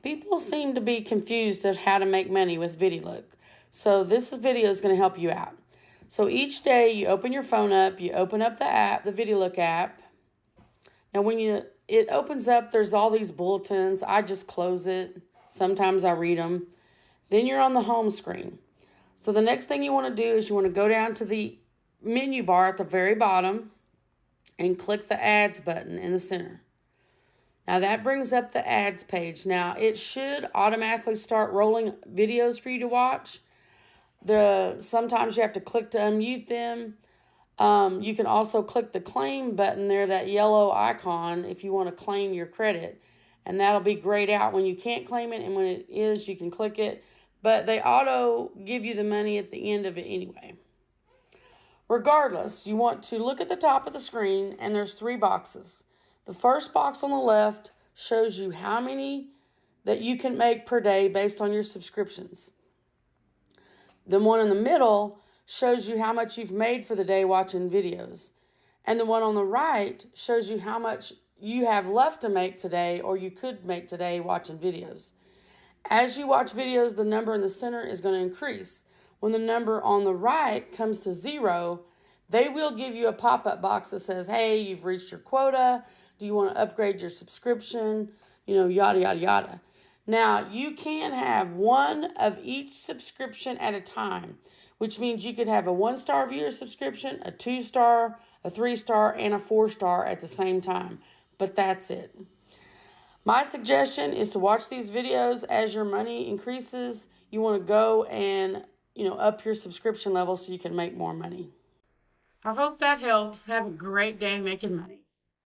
People seem to be confused of how to make money with VidiLook. So this video is going to help you out. So each day you open your phone up, you open up the app, the VidiLook app. Now when it opens up, there's all these bulletins. I just close it. Sometimes I read them. Then you're on the home screen. So the next thing you want to do is you want to go down to the menu bar at the very bottom and click the ads button in the center. Now that brings up the ads page. Now it should automatically start rolling videos for you to watch. Sometimes you have to click to unmute them. You can also click the claim button there, that yellow icon, if you want to claim your credit. And that'll be grayed out when you can't claim it, and when it is, you can click it. But they auto give you the money at the end of it anyway. Regardless, you want to look at the top of the screen, and there's 3 boxes. The first box on the left shows you how many that you can make per day based on your subscriptions. The one in the middle shows you how much you've made for the day watching videos. And the one on the right shows you how much you have left to make today, or you could make today watching videos. As you watch videos, the number in the center is going to increase. When the number on the right comes to 0, they will give you a pop-up box that says, hey, you've reached your quota. Do you want to upgrade your subscription? Yada, yada, yada. Now, you can have one of each subscription at a time, which means you could have a 1-star viewer subscription, a 2-star, a 3-star, and a 4-star at the same time. But that's it. My suggestion is to watch these videos as your money increases. You want to go and, up your subscription level so you can make more money. I hope that helped. Have a great day making money.